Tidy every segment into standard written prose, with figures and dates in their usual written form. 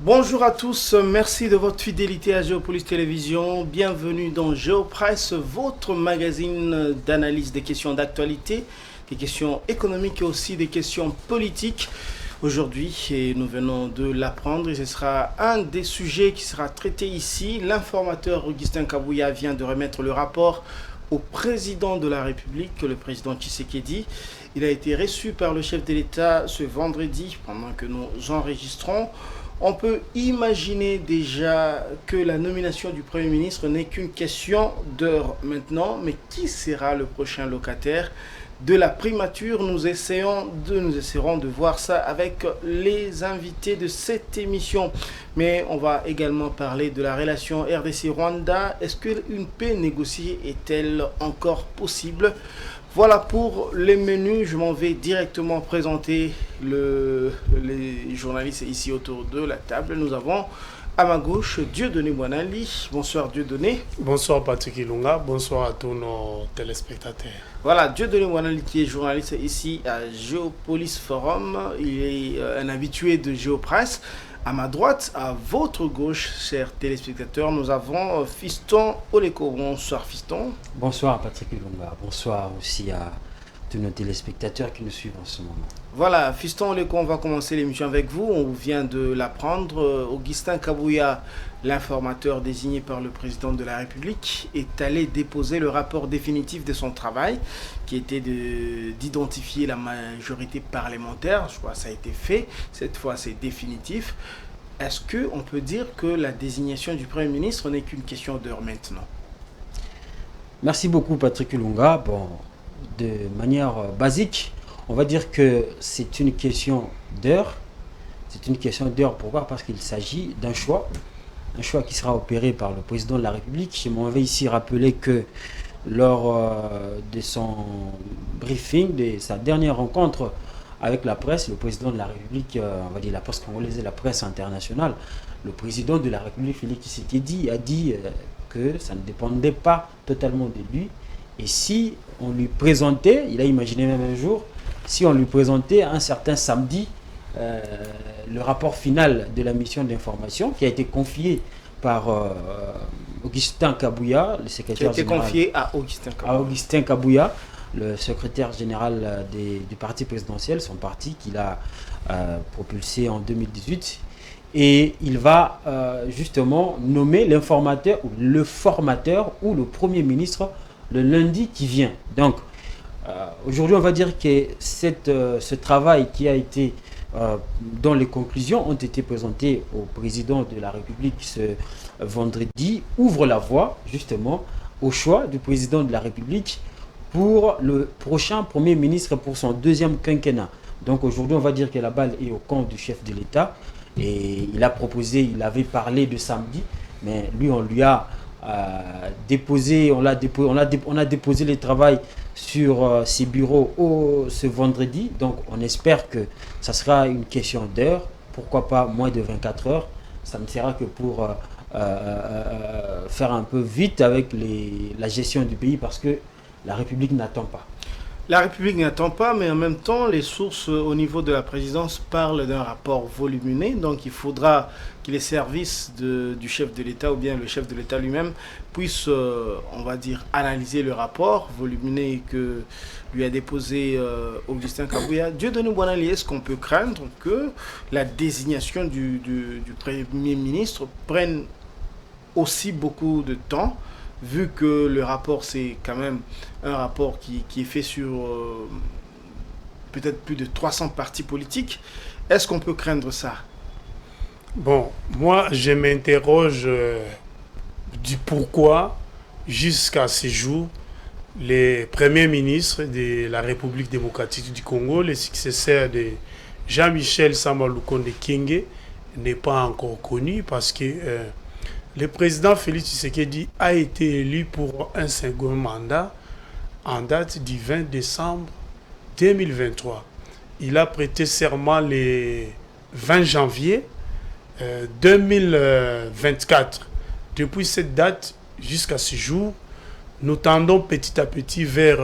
Bonjour à tous, merci de votre fidélité à Géopolis Télévision. Bienvenue dans Géopresse, votre magazine d'analyse des questions d'actualité, des questions économiques et aussi des questions politiques. Aujourd'hui, et nous venons de l'apprendre, et ce sera un des sujets qui sera traité ici. L'informateur Augustin Kabouya vient de remettre le rapport au président de la République, le président Tshisekedi. Il a été reçu par le chef de l'État ce vendredi, pendant que nous enregistrons. On peut imaginer déjà que la nomination du Premier ministre n'est qu'une question d'heure maintenant, mais qui sera le prochain locataire de la primature? Nous essaierons de voir ça avec les invités de cette émission. Mais on va également parler de la relation RDC-Rwanda. Est-ce qu'une paix négociée est-elle encore possible? Voilà pour les menus. Je m'en vais directement présenter les journalistes ici autour de la table. Nous avons à ma gauche Dieudonné Bouanali. Bonsoir Dieudonné. Bonsoir Patrick Ilunga. Bonsoir à tous nos téléspectateurs. Voilà, Dieudonné Bouanali qui est journaliste ici à Géopolis Forum. Il est un habitué de Géopresse. À ma droite, à votre gauche, chers téléspectateurs, nous avons Fiston Oleko. Bonsoir Fiston. Bonsoir Patrick Ilunga. Bonsoir aussi à tous nos téléspectateurs qui nous suivent en ce moment. Voilà, Fiston Oleko, on va commencer l'émission avec vous. On vient de l'apprendre. Augustin Kabouya, l'informateur désigné par le président de la République, est allé déposer le rapport définitif de son travail, qui était d'identifier la majorité parlementaire. Je crois que ça a été fait. Cette fois, c'est définitif. Est-ce qu'on peut dire que la désignation du Premier ministre n'est qu'une question d'heure maintenant? Merci beaucoup Patrick Ilunga. Bon, de manière basique, on va dire que c'est une question d'heure. C'est une question d'heure. Pourquoi? Parce qu'il s'agit d'un choix. Un choix qui sera opéré par le président de la République. Je m'en vais ici rappeler que lors de son briefing, de sa dernière rencontre avec la presse, le président de la République, on va dire la presse congolaise et la presse internationale, le président de la République, Félix Tshisekedi, a dit que ça ne dépendait pas totalement de lui. Et si on lui présentait, il a imaginé même un jour, si on lui présentait un certain samedi le rapport final de la mission d'information qui a été confié par Augustin Kabouya, le secrétaire général. Qui a été confié à Augustin Kabouya. À Augustin Kabouya, le secrétaire général du parti présidentiel, son parti qu'il a propulsé en 2018. Et il va justement nommer l'informateur ou le formateur ou le Premier ministre le lundi qui vient. Donc, aujourd'hui, on va dire que ce travail qui a été, dont les conclusions ont été présentées au président de la République ce vendredi, ouvre la voie justement au choix du président de la République pour le prochain Premier ministre pour son deuxième quinquennat. Donc aujourd'hui, on va dire que la balle est au camp du chef de l'État. Et il a proposé, il avait parlé de samedi, mais lui, on lui a déposé, on a déposé le travail sur ses bureaux ce vendredi. Donc on espère que ça sera une question d'heure, pourquoi pas moins de 24 heures. Ça ne sera que pour faire un peu vite avec la gestion du pays parce que la République n'attend pas. La République n'attend pas, mais en même temps, les sources au niveau de la présidence parlent d'un rapport volumineux. Donc, il faudra que les services du chef de l'État ou bien le chef de l'État lui-même puissent, on va dire, analyser le rapport volumineux que lui a déposé Augustin Kabouya. Dieudonné Bouanali, est-ce qu'on peut craindre que la désignation du Premier ministre prenne aussi beaucoup de temps, vu que le rapport, c'est quand même un rapport qui est fait sur peut-être plus de 300 partis politiques? Est-ce qu'on peut craindre ça? Bon, moi, je m'interroge du pourquoi, jusqu'à ce jour, les premiers ministres de la République démocratique du Congo, les successeurs de Jean-Michel Sama Lukonde Kyenge, n'est pas encore connu parce que le président Félix Tshisekedi a été élu pour un second mandat en date du 20 décembre 2023. Il a prêté serment le 20 janvier 2024. Depuis cette date jusqu'à ce jour, nous tendons petit à petit vers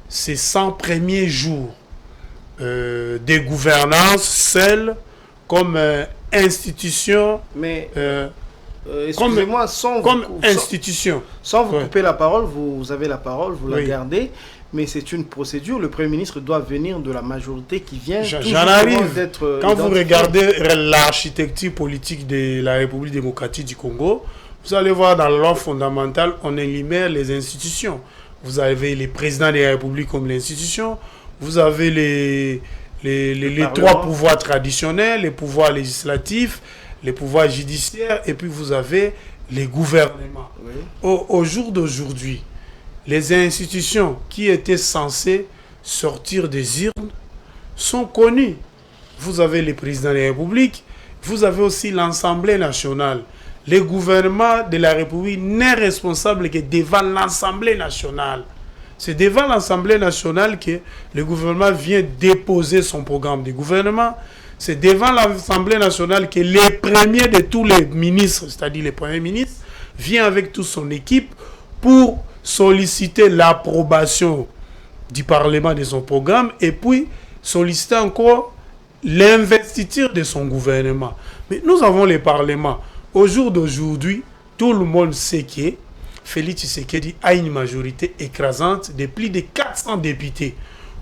ces 100 premiers jours de gouvernance, celle comme institution. Mais excusez-moi, comme institution. Sans vous couper la parole, vous avez la parole, vous la gardez. Mais c'est une procédure. Le Premier ministre doit venir de la majorité qui vient. J'en arrive. Quand vous regardez l'architecture politique de la République démocratique du Congo, vous allez voir dans la loi fondamentale, on énumère les institutions. Vous avez les présidents de la République comme l'institution. Vous avez les trois pouvoirs traditionnels, les pouvoirs législatifs, les pouvoirs judiciaires, et puis vous avez les gouvernements. Oui. Au jour d'aujourd'hui, les institutions qui étaient censées sortir des urnes sont connues. Vous avez les présidents de la République, vous avez aussi l'Assemblée nationale. Le gouvernement de la République n'est responsable que devant l'Assemblée nationale. C'est devant l'Assemblée nationale que le gouvernement vient déposer son programme de gouvernement. C'est devant l'Assemblée nationale que le premier de tous les ministres, c'est-à-dire le Premier ministre, vient avec toute son équipe pour solliciter l'approbation du Parlement de son programme et puis solliciter encore l'investiture de son gouvernement. Mais nous avons le Parlement. Au jour d'aujourd'hui, tout le monde sait que Félix Tshisekedi a une majorité écrasante de plus de 400 députés.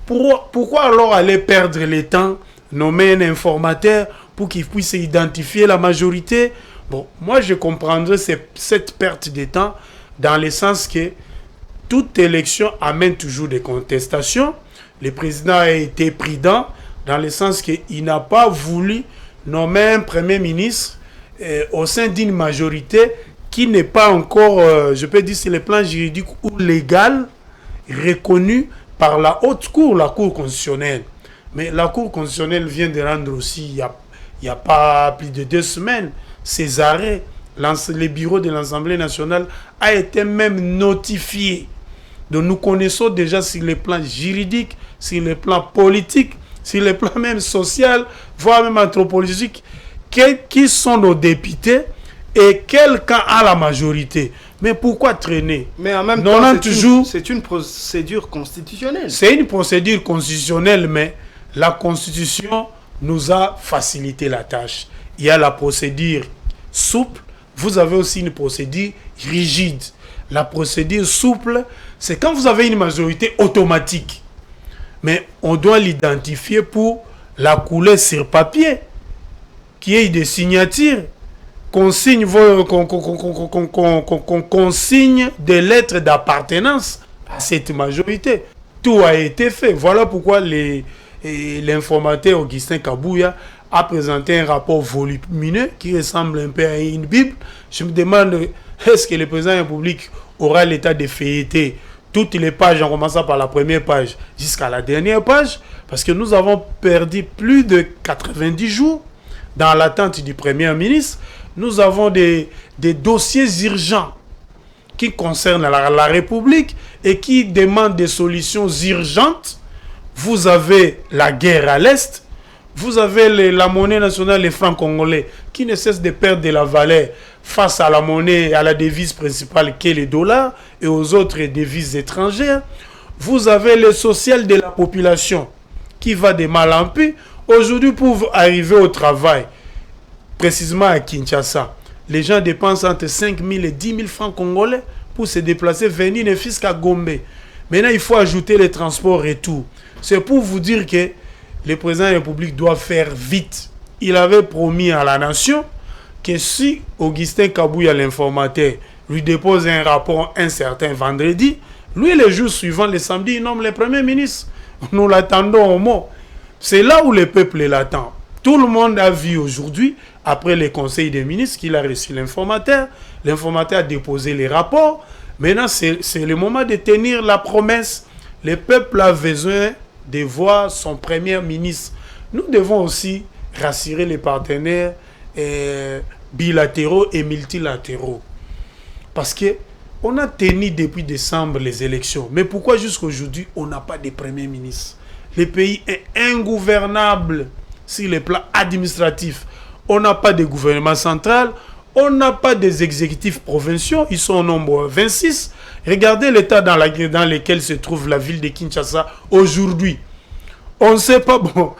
Pourquoi alors aller perdre le temps, nommer un informateur pour qu'il puisse identifier la majorité? Bon, moi je comprendrais cette perte de temps dans le sens que toute élection amène toujours des contestations. Le président a été prudent dans le sens qu'il n'a pas voulu nommer un Premier ministre au sein d'une majorité qui n'est pas encore, je peux dire, sur le plan juridique ou légal, reconnu par la haute cour, la cour constitutionnelle. Mais la cour constitutionnelle vient de rendre aussi, il n'y a pas plus de 2 semaines, ses arrêts. Le bureau de l'Assemblée nationale a été même notifié. Donc nous connaissons déjà sur le plan juridique, sur le plan politique, sur le plan même social, voire même anthropologique, qui sont nos députés et quel camp a la majorité. Mais pourquoi traîner? Mais en même temps, c'est une procédure constitutionnelle. C'est une procédure constitutionnelle, mais la Constitution nous a facilité la tâche. Il y a la procédure souple, vous avez aussi une procédure rigide. La procédure souple, c'est quand vous avez une majorité automatique. Mais on doit l'identifier pour la couler sur papier, qui est des signatures, qu'on signe des lettres d'appartenance à cette majorité. Tout a été fait. Voilà pourquoi l'informateur Augustin Kabouya a présenté un rapport volumineux qui ressemble un peu à une Bible. Je me demande, est-ce que le président de la République aura l'état de feuilleter toutes les pages, en commençant par la première page jusqu'à la dernière page, parce que nous avons perdu plus de 90 jours dans l'attente du Premier ministre. Nous avons des dossiers urgents qui concernent la République et qui demandent des solutions urgentes. Vous avez la guerre à l'Est, vous avez la monnaie nationale, les francs congolais, qui ne cessent de perdre de la valeur face à la monnaie, à la devise principale qui est le dollar et aux autres devises étrangères. Vous avez le social de la population qui va de mal en pis. Aujourd'hui, pour arriver au travail, précisément à Kinshasa, les gens dépensent entre 5 000 et 10 000 francs congolais pour se déplacer, venir ne fût qu'à Gombe. Maintenant, il faut ajouter les transports et tout. C'est pour vous dire que le président de la République doit faire vite. Il avait promis à la nation que si Augustin Kabouya, l'informateur, lui dépose un rapport un certain vendredi, lui, le jour suivant, le samedi, il nomme le Premier ministre. Nous l'attendons au mot. C'est là où le peuple l'attend. Tout le monde a vu aujourd'hui, après le conseil des ministres, qu'il a reçu l'informateur. L'informateur a déposé les rapports. Maintenant, c'est le moment de tenir la promesse. Le peuple a besoin de voir son Premier ministre. Nous devons aussi rassurer les partenaires bilatéraux et multilatéraux. Parce que on a tenu depuis décembre les élections. Mais pourquoi jusqu'à aujourd'hui, on n'a pas de Premier ministre? Le pays est ingouvernable sur le plan administratif. On n'a pas de gouvernement central. On n'a pas des exécutifs provinciaux. Ils sont au nombre 26. Regardez l'état dans lequel se trouve la ville de Kinshasa aujourd'hui. On ne sait pas, bon,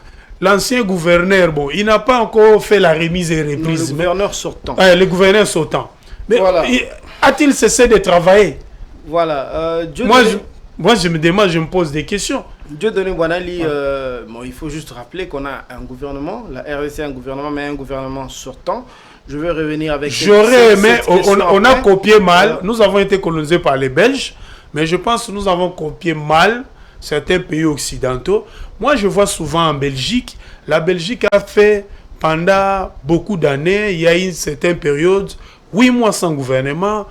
l'ancien gouverneur, bon, il n'a pas encore fait la remise et reprise. Non, le gouverneur sortant. Le gouverneur sortant. Mais voilà. A-t-il cessé de travailler? Voilà. Moi, je me demande, je me pose des questions. Dieudonné Boinali, bon, il faut juste rappeler qu'on a un gouvernement, la RDC a un gouvernement, mais un gouvernement sortant. Je vais revenir avec... J'aurais aimé, on a copié mal, nous avons été colonisés par les Belges, mais je pense que nous avons copié mal certains pays occidentaux. Moi, je vois souvent en Belgique, la Belgique a fait pendant beaucoup d'années, il y a une certaine période, 8 mois sans gouvernement,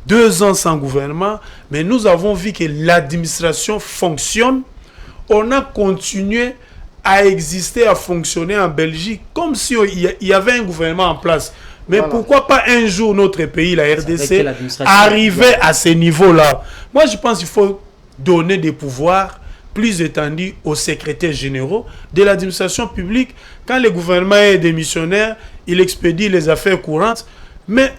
2 ans sans gouvernement, mais nous avons vu que l'administration fonctionne. On a continué à exister, à fonctionner en Belgique, comme si il y avait un gouvernement en place. Mais voilà. Pourquoi pas un jour notre pays, la RDC, arriver à ce niveau-là? Moi, je pense qu'il faut donner des pouvoirs plus étendus aux secrétaires généraux de l'administration publique. Quand le gouvernement est démissionnaire, il expédie les affaires courantes. Mais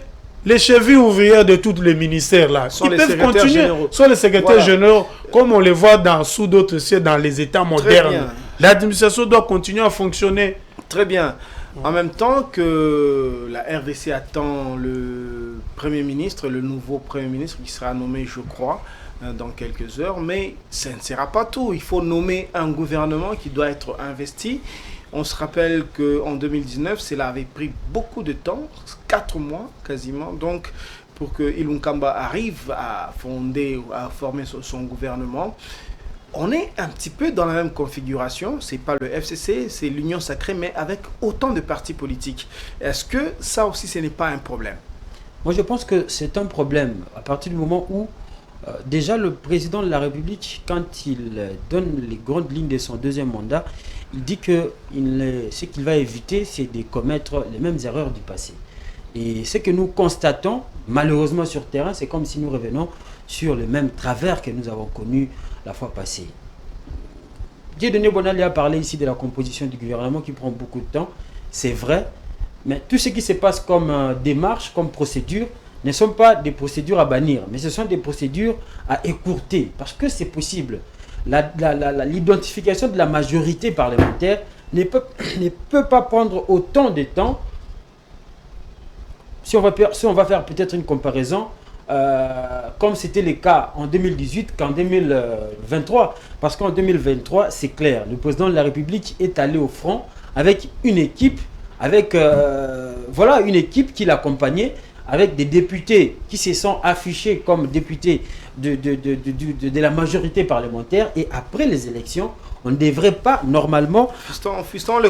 les chevilles ouvrières de tous les ministères là, ils peuvent continuer. Sont les secrétaires généraux, comme on les voit sous d'autres sièges dans les États modernes. L'administration doit continuer à fonctionner. Très bien. En même temps que la RDC attend le Premier ministre, le nouveau Premier ministre qui sera nommé, je crois, dans quelques heures. Mais ça ne sera pas tout. Il faut nommer un gouvernement qui doit être investi. On se rappelle qu'en 2019, cela avait pris beaucoup de temps, 4 mois quasiment. Donc, pour que Ilunga Kamba arrive à fonder, à former son gouvernement, on est un petit peu dans la même configuration. C'est pas le FCC, c'est l'Union Sacrée, mais avec autant de partis politiques. Est-ce que ça aussi, ce n'est pas un problème? Moi, je pense que c'est un problème à partir du moment où déjà le président de la République, quand il donne les grandes lignes de son deuxième mandat, il dit que ce qu'il va éviter, c'est de commettre les mêmes erreurs du passé. Et ce que nous constatons, malheureusement sur terrain, c'est comme si nous revenons sur le même travers que nous avons connu la fois passée. Dieudonné Boinali a parlé ici de la composition du gouvernement qui prend beaucoup de temps. C'est vrai, mais tout ce qui se passe comme démarche, comme procédure, ne sont pas des procédures à bannir, mais ce sont des procédures à écourter, parce que c'est possible. L'identification de la majorité parlementaire ne peut pas prendre autant de temps. Si on va faire peut-être une comparaison, comme c'était le cas en 2018 qu'en 2023. Parce qu'en 2023, c'est clair, le président de la République est allé au front avec une équipe, une équipe qui l'accompagnait, avec des députés qui se sont affichés comme députés de la majorité parlementaire. Et après les élections, on ne devrait pas normalement... Fiston,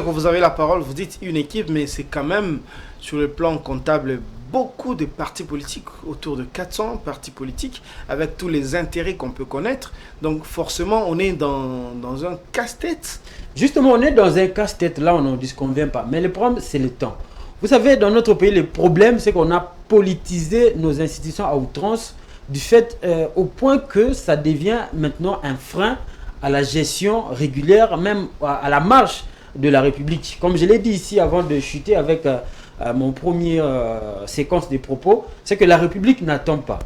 vous avez la parole, vous dites une équipe, mais c'est quand même sur le plan comptable beaucoup de partis politiques, autour de 400 partis politiques, avec tous les intérêts qu'on peut connaître. Donc forcément, on est dans un casse-tête. Justement, on est dans un casse-tête, là, on n'en disconvient pas. Mais le problème, c'est le temps. Vous savez, dans notre pays, le problème, c'est qu'on a politisé nos institutions à outrance, du fait au point que ça devient maintenant un frein à la gestion régulière, même à la marche de la République. Comme je l'ai dit ici avant de chuter avec mon premier séquence des propos, c'est que la République n'attend pas.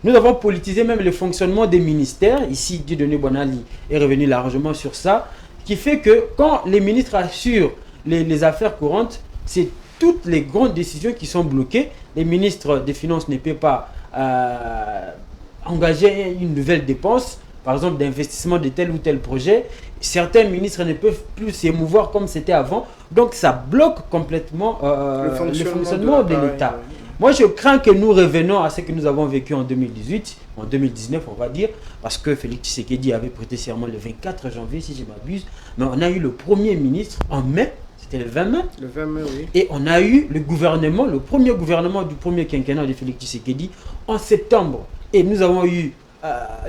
Nous avons politisé même le fonctionnement des ministères. Ici, Dieudonné Boinali est revenu largement sur ça, qui fait que quand les ministres assurent les affaires courantes, c'est toutes les grandes décisions qui sont bloquées. Les ministres des Finances ne peuvent pas engager une nouvelle dépense, par exemple d'investissement de tel ou tel projet. Certains ministres ne peuvent plus s'émouvoir comme c'était avant. Donc ça bloque complètement le fonctionnement de l'État. Moi je crains que nous revenons à ce que nous avons vécu en 2018, en 2019 on va dire, parce que Félix Tshisekedi avait prêté serment le 24 janvier si je m'abuse. Mais on a eu le Premier ministre en mai. C'était le 20 mai. Le 20 mai, oui. Et on a eu le gouvernement, le premier gouvernement du premier quinquennat de Félix Tshisekedi en septembre. Et nous avons eu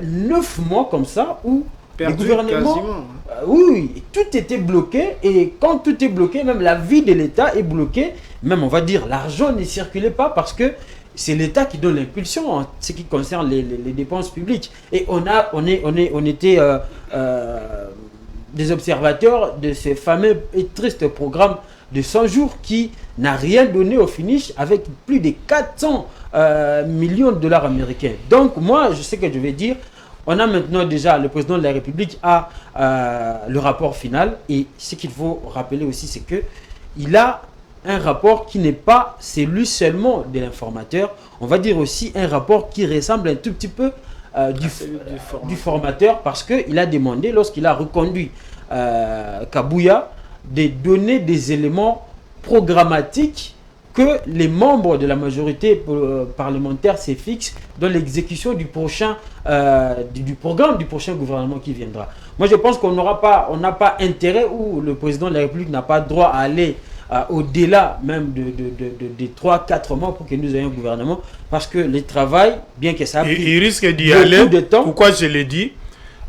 9 mois comme ça où le gouvernement... oui, tout était bloqué. Et quand tout est bloqué, même la vie de l'État est bloquée. Même, on va dire, l'argent ne circulait pas parce que c'est l'État qui donne l'impulsion en ce qui concerne les dépenses publiques. Et on était... des observateurs de ce fameux et triste programme de 100 jours qui n'a rien donné au finish avec plus de 400 millions de dollars américains. Donc moi, je sais que je vais dire, On a maintenant déjà le président de la République a le rapport final. Et ce qu'il faut rappeler aussi, c'est que il a un rapport qui n'est pas celui seulement de l'informateur. On va dire aussi un rapport qui ressemble un tout petit peu du formateur, parce qu'il a demandé, lorsqu'il a reconduit Kabouya, de donner des éléments programmatiques que les membres de la majorité parlementaire se fixent dans l'exécution du prochain du programme du prochain gouvernement qui viendra. Moi, je pense qu'on n'a pas intérêt, ou le président de la République n'a pas droit à aller au-delà même de 3-4 mois pour que nous ayons un gouvernement, parce que le travail, bien que ça a pris il risque d'y aller. de temps. Pourquoi je l'ai dit?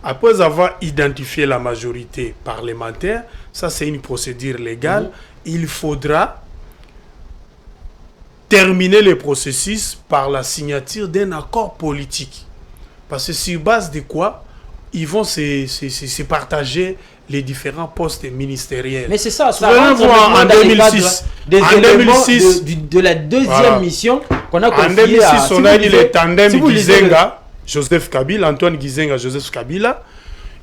Après avoir identifié la majorité parlementaire, ça c'est une procédure légale, il faudra terminer le processus par la signature d'un accord politique. Parce que sur base de quoi ils vont se partager les différents postes ministériels. Mais c'est ça, ça rentre en 2006. En 2006, de la deuxième mission qu'on a confiée à... En 2006, on a dit le tandem Gizenga, Joseph Kabila, Antoine Gizenga, Joseph Kabila.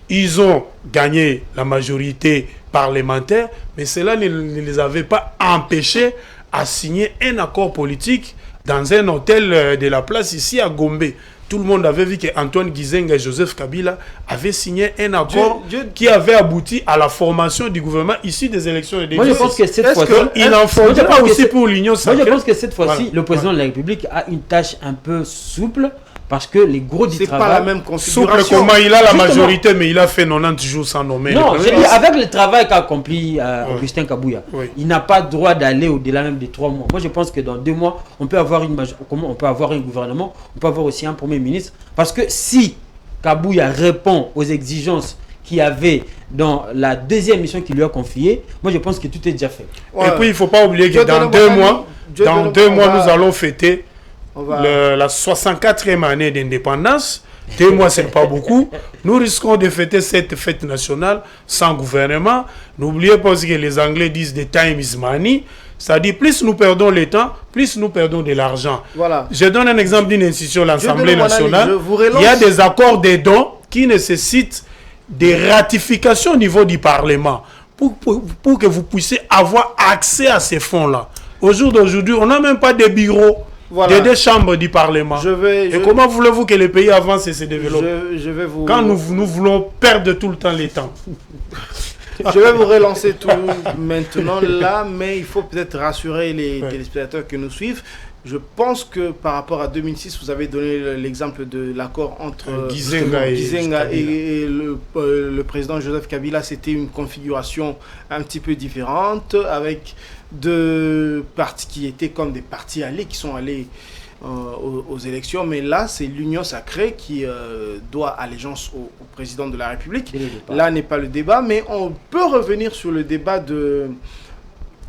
Ils ont gagné la majorité parlementaire, mais cela ne les avait pas empêchés à signer un accord politique dans un hôtel de la place ici à Gombe. Tout le monde avait vu qu'Antoine Gizenga et Joseph Kabila avaient signé un accord qui avait abouti à la formation du gouvernement issu des élections de 2006. Moi, je pense que cette fois-ci, il en faudra aussi pour l'Union sacrée. Moi, je pense que cette fois-ci, le président de la République a une tâche un peu souple, parce que les gros du travail... C'est pas la même configuration. Souple comment il a la majorité, mais il a fait 90 jours sans nommer. Non, je dis, avec le travail qu'a accompli Augustin Kabouya, il n'a pas le droit d'aller au-delà même de 3 mois. Moi, je pense que dans 2 mois, on peut avoir on peut avoir un gouvernement, on peut avoir aussi un premier ministre. Parce que si Kabouya répond aux exigences qu'il y avait dans la deuxième mission qu'il lui a confiée, moi, je pense que tout est déjà fait. Ouais. Et puis, il ne faut pas oublier que dans 2 mois, nous allons fêter la 64e année d'indépendance. 2 mois, ce n'est pas beaucoup. Nous risquons de fêter cette fête nationale sans gouvernement. N'oubliez pas que les Anglais disent « the time is money ». C'est-à-dire, plus nous perdons le temps, plus nous perdons de l'argent. Voilà. Je donne un exemple d'une institution, l'Assemblée nationale. Il y a des accords de dons qui nécessitent des ratifications au niveau du Parlement pour que vous puissiez avoir accès à ces fonds-là. Au jour d'aujourd'hui, on n'a même pas de bureaux. Voilà. Des chambres du Parlement. Comment voulez-vous que le pays avance et se développe quand nous voulons perdre tout le temps les temps? Je vais vous relancer tout maintenant là, mais il faut peut-être rassurer les téléspectateurs qui nous suivent. Je pense que par rapport à 2006, vous avez donné l'exemple de l'accord entre Gizenga et le président Joseph Kabila. C'était une configuration un petit peu différente, avec 2 partis qui étaient comme des partis alliés, qui sont allés aux élections. Mais là, c'est l'Union sacrée qui doit allégeance au président de la République. Là n'est pas le débat, mais on peut revenir sur le débat de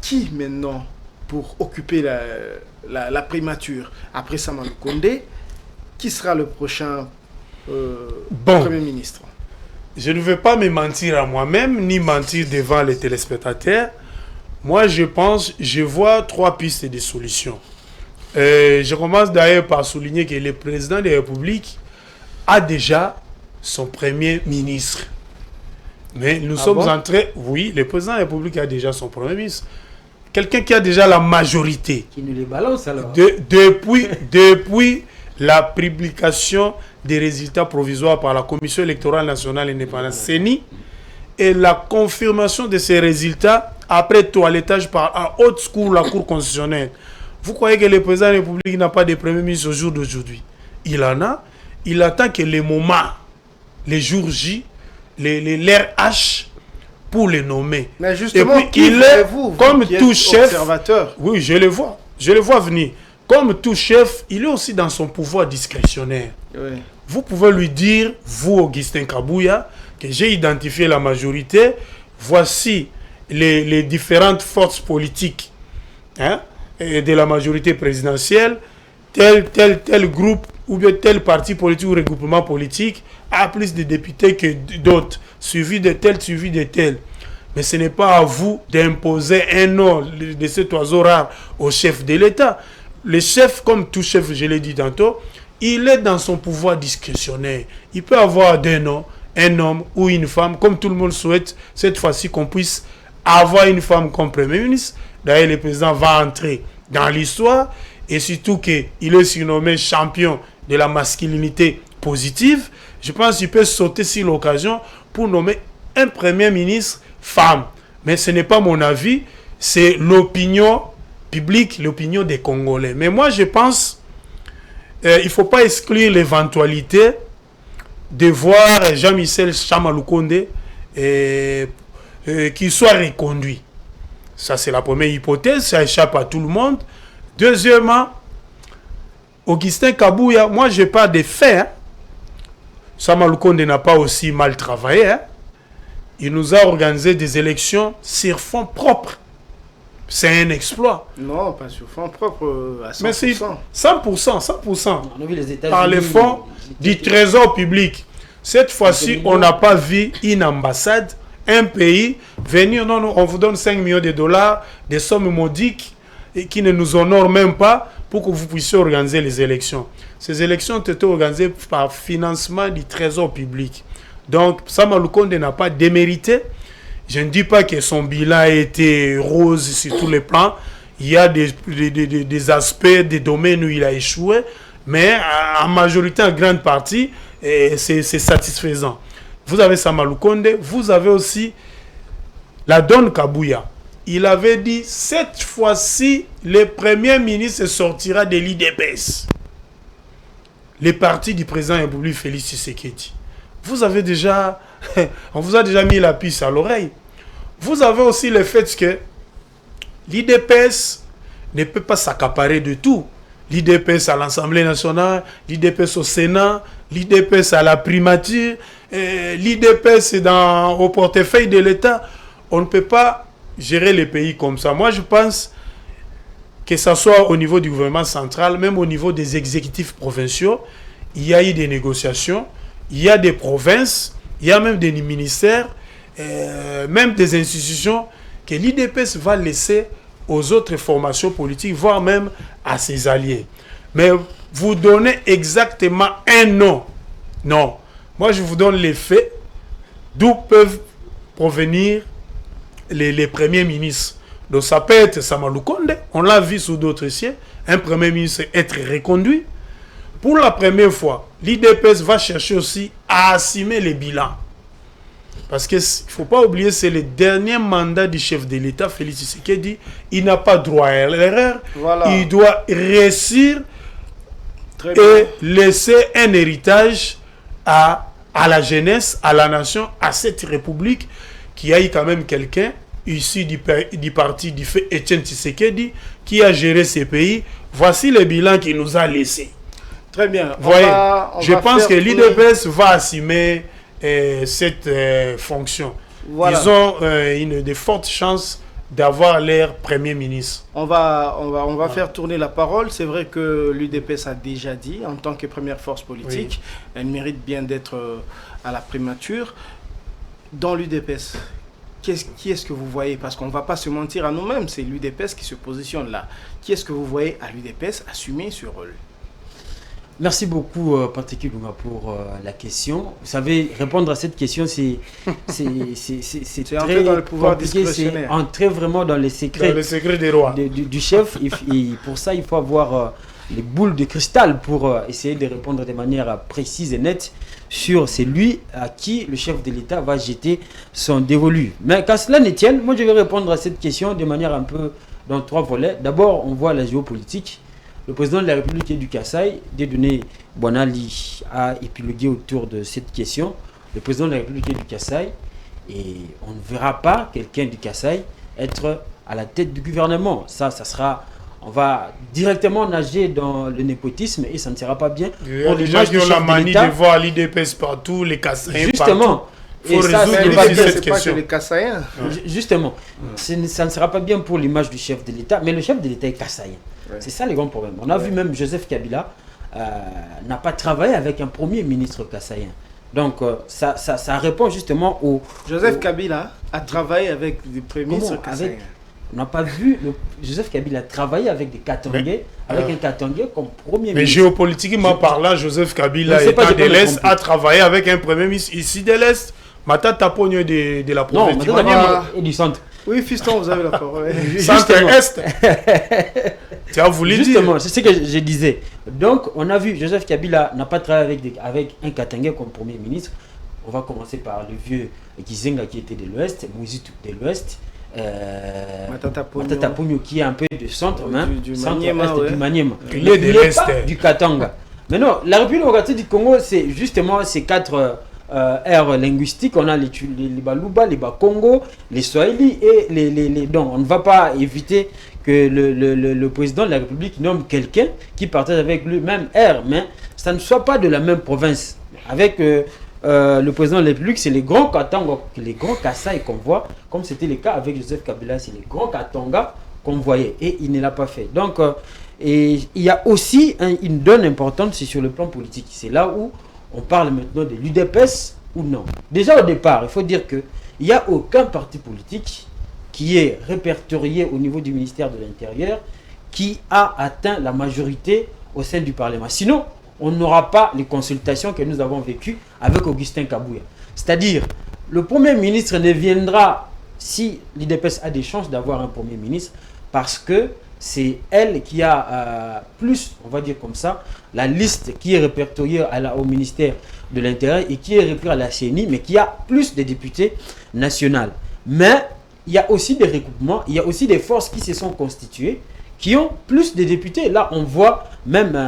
qui maintenant pour occuper la primature après Samuel Condé. Qui sera le prochain Premier ministre? Je ne vais pas me mentir à moi-même, ni mentir devant les téléspectateurs. Moi, je vois 3 pistes de solutions. Je commence d'ailleurs par souligner que le président de la République a déjà son Premier ministre. Mais nous sommes en train... Oui, le président de la République a déjà son Premier ministre. Quelqu'un qui a déjà la majorité. Qui nous les balance alors. Depuis la publication des résultats provisoires par la Commission électorale nationale indépendante, CENI, et la confirmation de ces résultats après toilettage par un haute cour, la Cour constitutionnelle. Vous croyez que le président de la République n'a pas de Premier ministre au jour d'aujourd'hui? Il en a. Il attend que les moments, les jours J, l'heure H, pour les nommer. Mais justement, et puis, il est comme tout chef. Observateur. Oui, je le vois. Je le vois venir. Comme tout chef, il est aussi dans son pouvoir discrétionnaire. Oui. Vous pouvez lui dire, vous, Augustin Kabouya, que j'ai identifié la majorité. Voici les différentes forces politiques de la majorité présidentielle. Tel groupe ou bien tel parti politique ou regroupement politique a plus de députés que d'autres, suivi de tel. Mais ce n'est pas à vous d'imposer un nom de cet oiseau rare au chef de l'État. Le chef, comme tout chef, je l'ai dit tantôt, il est dans son pouvoir discrétionnaire. Il peut avoir deux noms, un homme ou une femme, comme tout le monde souhaite, cette fois-ci qu'on puisse avoir une femme comme Premier ministre. D'ailleurs, le président va entrer dans l'histoire, et surtout qu'il est surnommé champion de la masculinité positive. Je pense qu'il peut sauter sur l'occasion pour nommer un Premier ministre femme. Mais ce n'est pas mon avis, c'est l'opinion publique, l'opinion des Congolais. Mais moi, je pense il ne faut pas exclure l'éventualité de voir Jean-Michel Sama-Lukonde qu'il soit reconduit. Ça, c'est la première hypothèse, ça échappe à tout le monde. Deuxièmement, Augustin Kabouya, moi, je n'ai pas de faits. Hein. Sama-Lukonde n'a pas aussi mal travaillé. Hein. Il nous a organisé des élections sur fonds propres. C'est un exploit. Non, pas sur fonds propres à 100%. Mais c'est 100%. On a vu les Par les fonds du trésor public. Cette fois-ci, on n'a pas vu une ambassade, un pays venir, non, on vous donne 5 millions de dollars, des sommes modiques et qui ne nous honorent même pas pour que vous puissiez organiser les élections. Ces élections ont été organisées par financement du trésor public. Donc, Sama-Lukonde n'a pas démérité. Je ne dis pas que son bilan a été rose sur tous les plans. Il y a des aspects, des domaines où il a échoué, mais en majorité, en grande partie, c'est satisfaisant. Vous avez Sama-Lukonde, vous avez aussi la Don Kabouya. Il avait dit, cette fois-ci, le Premier ministre sortira de l'IDPS. Les partis du président de la République, Félix Tshisekedi. Vous avez déjà, on vous a déjà mis la puce à l'oreille. Vous avez aussi le fait que l'IDPS ne peut pas s'accaparer de tout. L'IDPS à l'Assemblée nationale, l'IDPS au Sénat, l'IDPS à la primature, l'IDPS au portefeuille de l'État. On ne peut pas gérer les pays comme ça. Moi, je pense que ce soit au niveau du gouvernement central, même au niveau des exécutifs provinciaux, il y a eu des négociations, il y a des provinces, il y a même des ministères, même des institutions que l'IDPS va laisser aux autres formations politiques, voire même à ses alliés. Mais vous donnez exactement un nom. Non. Moi, je vous donne les faits d'où peuvent provenir les premiers ministres. Donc, ça peut être Sama-Lukonde. On l'a vu sous d'autres cieux. Un premier ministre être reconduit. Pour la première fois, l'IDPS va chercher aussi à assumer les bilans. Parce qu'il ne faut pas oublier, c'est le dernier mandat du chef de l'État, Félix Tshisekedi. Il n'a pas droit à l'erreur. Voilà. Il doit réussir et laisser un héritage à la jeunesse, à la nation, à cette république qui a eu quand même quelqu'un issu du parti du fait Etienne Tshisekedi qui a géré ces pays. Voici le bilan qu'il nous a laissé. Très bien. Je pense que l'IDPS va assumer cette fonction. Voilà. Ils ont de fortes chances d'avoir leur Premier ministre. On va faire tourner la parole. C'est vrai que l'UDPS a déjà dit, en tant que première force politique, elle mérite bien d'être à la primature. Dans l'UDPS, qui est-ce que vous voyez? Parce qu'on ne va pas se mentir à nous-mêmes, c'est l'UDPS qui se positionne là. Qui est-ce que vous voyez à l'UDPS assumer ce rôle? Merci beaucoup, Patrick Lunga, pour la question. Vous savez, répondre à cette question, c'est très dans le pouvoir compliqué. C'est entrer vraiment dans les secrets, des rois. Du chef. Et pour ça, il faut avoir les boules de cristal pour essayer de répondre de manière précise et nette sur celui à qui le chef de l'État va jeter son dévolu. Mais qu'à cela ne tienne, moi je vais répondre à cette question de manière un peu dans 3 volets. D'abord, on voit la géopolitique. Le président de la République du Kasaï, Dieudonné Bouanali, a épilogué autour de cette question. Le président de la République du Kasaï, et on ne verra pas quelqu'un du Kasaï être à la tête du gouvernement. Ça sera, on va directement nager dans le népotisme et ça ne sera pas bien. Il y a des gens qui ont la manie de voir l'IDPS partout, les Kasaïens justement. Il faut résoudre cette question. Les Kasaïens. Justement, ça ne sera pas bien pour l'image du chef de l'État, mais le chef de l'État est Kasaïen. C'est ça le grand problème. On a vu même Joseph Kabila n'a pas travaillé avec un premier ministre kassaïen. Donc ça répond justement au... Kabila a travaillé avec des premiers ministres kassaïens. on n'a pas vu Joseph Kabila travailler avec des Katangais, avec un Katangais comme premier mais ministre. géopolitiquement parlant, Joseph Kabila, état de l'Est, a travaillé avec un premier ministre ici de l'Est. Matata Pogno de la province du Maniema et du centre. Oui, fiston, vous avez la parole. Centre-Est. Tu as voulu dire. Justement, c'est ce que je disais. Donc, on a vu, Joseph Kabila n'a pas travaillé avec un Katangais comme premier ministre. On va commencer par le vieux Kizenga qui était de l'Ouest, Mouzitou de l'Ouest. Matata Pogno qui est un peu du centre, du centre-est du Maniema. Il est de l'Est. Du Katanga. Mais non, la République démocratique du Congo, c'est justement ces 4 aires linguistiques. On a les Baluba, les Bakongo, les Swahili et les donc on ne va pas éviter que le président de la République nomme quelqu'un qui partage avec lui même aire, mais ça ne soit pas de la même province. Avec le président de la République, c'est les grands Katanga, les grands Kassai qu'on voit, comme c'était le cas avec Joseph Kabila, c'est les grands Katanga qu'on voyait et il ne l'a pas fait. Donc, et il y a aussi une donne importante, c'est sur le plan politique. C'est là où on parle maintenant de l'UDPS ou non. Déjà au départ, il faut dire qu'il n'y a aucun parti politique qui est répertorié au niveau du ministère de l'Intérieur qui a atteint la majorité au sein du Parlement. Sinon, on n'aura pas les consultations que nous avons vécues avec Augustin Kabouya. C'est-à-dire, le Premier ministre ne viendra si l'UDPS a des chances d'avoir un Premier ministre parce que c'est elle qui a plus, on va dire comme ça, la liste qui est répertoriée au ministère de l'Intérieur et qui est répertoriée à la CENI, mais qui a plus de députés nationaux. Mais il y a aussi des recoupements, il y a aussi des forces qui se sont constituées, qui ont plus de députés. Là, on voit même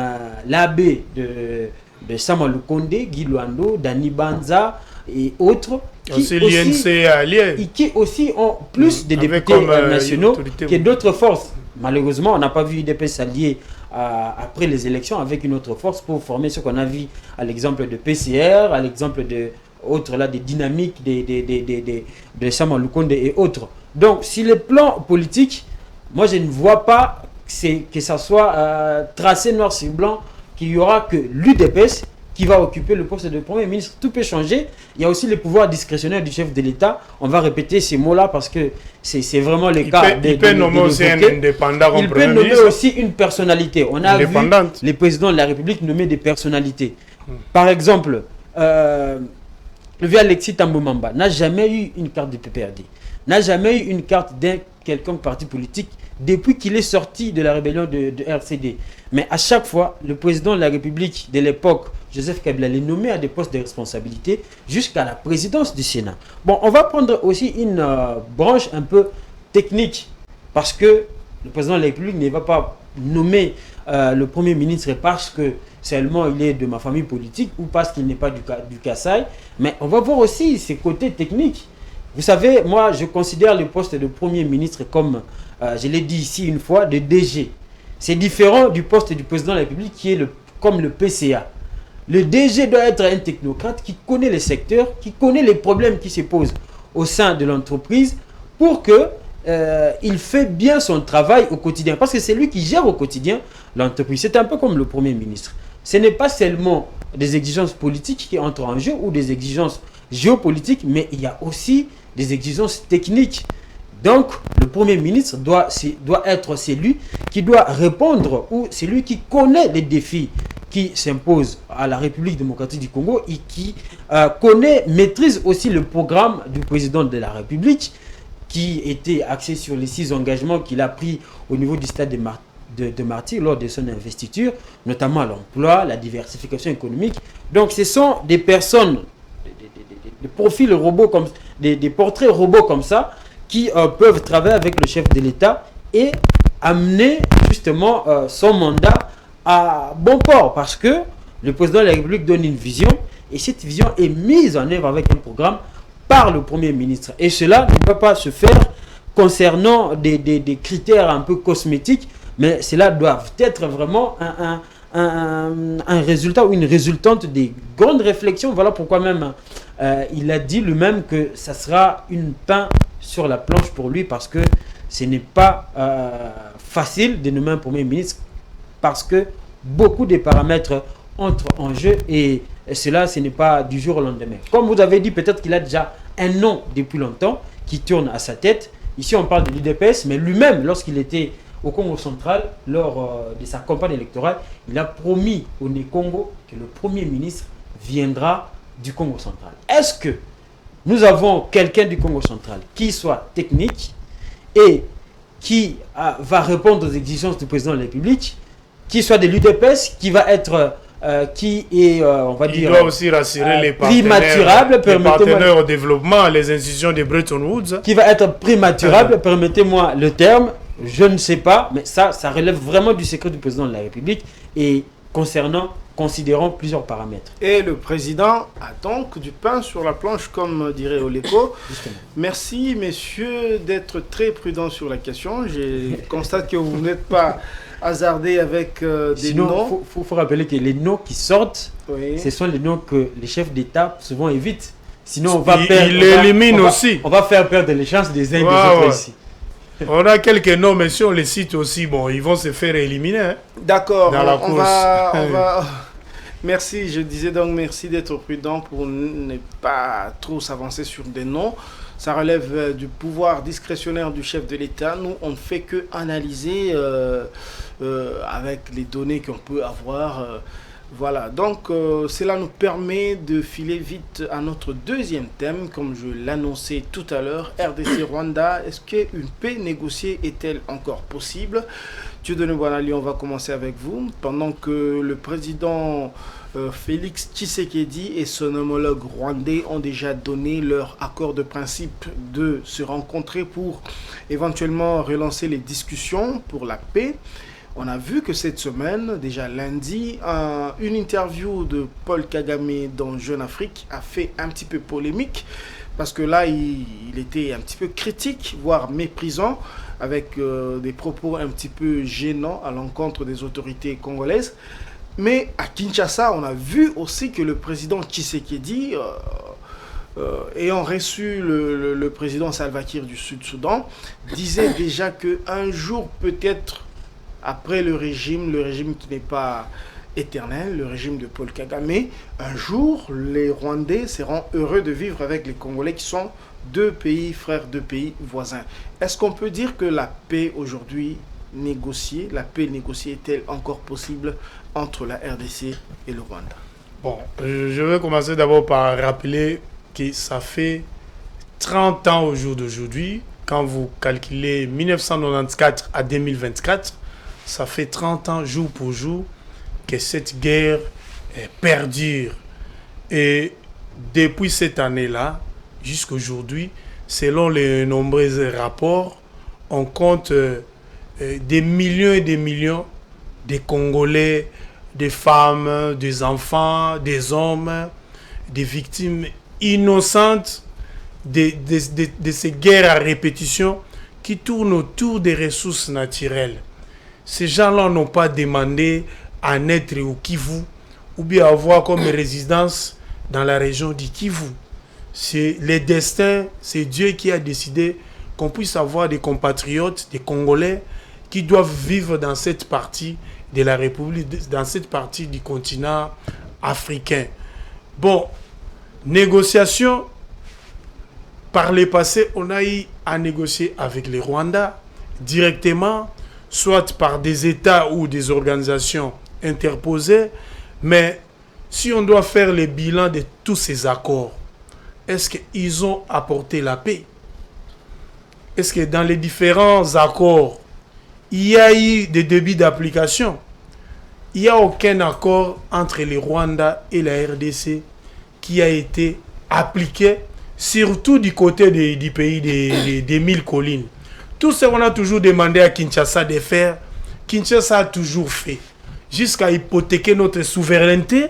l'abbé de Samuel Kondé, Guy Luando, Dani Banza et autres, qui aussi ont plus de députés nationaux que d'autres forces. Malheureusement, on n'a pas vu UDPS s'allier après les élections avec une autre force pour former ce qu'on a vu à l'exemple de PCR, à l'exemple de autres là, des dynamiques de Samuel Lukonde et autres. Donc, sur le plan politique, moi je ne vois pas que ça soit tracé noir sur blanc qu'il y aura que l'UDPS qui va occuper le poste de Premier ministre. Tout peut changer. Il y a aussi le pouvoir discrétionnaire du chef de l'État. On va répéter ces mots-là parce que c'est vraiment le cas. Il peut nommer aussi un indépendant. Il peut nommer aussi une personnalité. On a vu les présidents de la République nommer des personnalités. Par exemple, le vieux Alexis Tamboumamba n'a jamais eu une carte de PPRD, n'a jamais eu une carte d'un quelconque parti politique depuis qu'il est sorti de la rébellion de RCD. Mais à chaque fois, le président de la République de l'époque, Joseph Kabila, l'est nommé à des postes de responsabilité jusqu'à la présidence du Sénat. Bon, on va prendre aussi une branche un peu technique parce que le président de la République ne va pas nommer le Premier ministre parce que seulement il est de ma famille politique ou parce qu'il n'est pas du Kassai. Mais on va voir aussi ses côtés techniques. Vous savez, moi, je considère le poste de Premier ministre comme, je l'ai dit ici une fois, de DG. C'est différent du poste du président de la République qui est comme le PCA. Le DG doit être un technocrate qui connaît le secteur, qui connaît les problèmes qui se posent au sein de l'entreprise pour que il fait bien son travail au quotidien. Parce que c'est lui qui gère au quotidien l'entreprise. C'est un peu comme le Premier ministre. Ce n'est pas seulement des exigences politiques qui entrent en jeu ou des exigences géopolitiques, mais il y a aussi des exigences techniques. Donc, le Premier ministre doit être celui qui doit répondre ou celui qui connaît les défis qui s'imposent à la République démocratique du Congo et qui maîtrise aussi le programme du président de la République qui était axé sur les 6 engagements qu'il a pris au niveau du stade de Martyr lors de son investiture, notamment l'emploi, la diversification économique. Donc, ce sont des personnes, des profils robots, des portraits robots comme ça, qui peuvent travailler avec le chef de l'État et amener justement son mandat à bon port parce que le président de la République donne une vision et cette vision est mise en œuvre avec un programme par le Premier ministre. Et cela ne peut pas se faire concernant des critères un peu cosmétiques, mais cela doit être vraiment un résultat ou une résultante des grandes réflexions. Voilà pourquoi même il a dit lui-même que ça sera une pain sur la planche pour lui parce que ce n'est pas facile de nommer un Premier ministre parce que beaucoup de paramètres entrent en jeu et cela, ce n'est pas du jour au lendemain. Comme vous avez dit, peut-être qu'il a déjà un nom depuis longtemps qui tourne à sa tête Ici, on parle de l'UDPS, mais lui-même, lorsqu'il était au Congo central, lors de sa campagne électorale, il a promis au Congo que le Premier ministre viendra du Congo central. Est-ce que nous avons quelqu'un du Congo central qui soit technique et qui va répondre aux exigences du président de la République, qui soit de l'UDPS, qui va être... qui est, on va dire... Il doit aussi rassurer les partenaires au développement, les institutions de Bretton Woods. Qui va être primaturable, permettez-moi le terme, je ne sais pas, mais ça relève vraiment du secret du président de la République et considérant plusieurs paramètres. Et le président a donc du pain sur la planche, comme dirait Oleko. Merci, messieurs, d'être très prudents sur la question. Je constate que vous n'êtes pas hasardé avec des noms. Il faut rappeler que les noms qui sortent, ce sont les noms que les chefs d'État souvent évitent. Sinon, on va perdre. On va faire perdre les chances des uns et des autres ici. On a quelques noms, mais si on les cite aussi, bon, ils vont se faire éliminer. Hein, d'accord, on va... Merci, je disais donc merci d'être prudent pour ne pas trop s'avancer sur des noms. Ça relève du pouvoir discrétionnaire du chef de l'État. Nous, on ne fait que analyser avec les données qu'on peut avoir. Voilà, donc cela nous permet de filer vite à notre deuxième thème, comme je l'annonçais tout à l'heure, RDC-Rwanda. Est-ce qu'une paix négociée est-elle encore possible? Dieudonné Boanali, on va commencer avec vous. Pendant que le président Félix Tshisekedi et son homologue rwandais ont déjà donné leur accord de principe de se rencontrer pour éventuellement relancer les discussions pour la paix, on a vu que cette semaine, déjà lundi, une interview de Paul Kagame dans Jeune Afrique a fait un petit peu polémique parce que là, il était un petit peu critique, voire méprisant, avec des propos un petit peu gênants à l'encontre des autorités congolaises. Mais à Kinshasa, on a vu aussi que le président Tshisekedi, ayant reçu le président Salva Kiir du Sud-Soudan, disait déjà qu'un jour peut-être, après le régime qui n'est pas éternel, le régime de Paul Kagame, un jour, les Rwandais seront heureux de vivre avec les Congolais qui sont deux pays frères, deux pays voisins. Est-ce qu'on peut dire que la paix aujourd'hui négociée, est-elle encore possible entre la RDC et le Rwanda? Bon, je vais commencer d'abord par rappeler que ça fait 30 ans au jour d'aujourd'hui, quand vous calculez 1994 à 2024, ça fait 30 ans, jour pour jour, que cette guerre perdure. Et depuis cette année-là, jusqu'à aujourd'hui, selon les nombreux rapports, on compte des millions et des millions de Congolais, des femmes, des enfants, des hommes, des victimes innocentes de ces guerres à répétition qui tournent autour des ressources naturelles. Ces gens-là n'ont pas demandé à naître au Kivu ou bien avoir comme résidence dans la région du Kivu. C'est le destin, c'est Dieu qui a décidé qu'on puisse avoir des compatriotes, des Congolais qui doivent vivre dans cette partie de la République, dans cette partie du continent africain. Bon, négociation, par le passé, on a eu à négocier avec les Rwandais directement, soit par des États ou des organisations interposées, mais si on doit faire le bilan de tous ces accords, est-ce qu'ils ont apporté la paix? Est-ce que dans les différents accords, il y a eu des débits d'application? Il n'y a aucun accord entre les Rwandais et la RDC qui a été appliqué, surtout du côté du pays des 1000 collines. Tout ce qu'on a toujours demandé à Kinshasa de faire, Kinshasa a toujours fait. Jusqu'à hypothéquer notre souveraineté,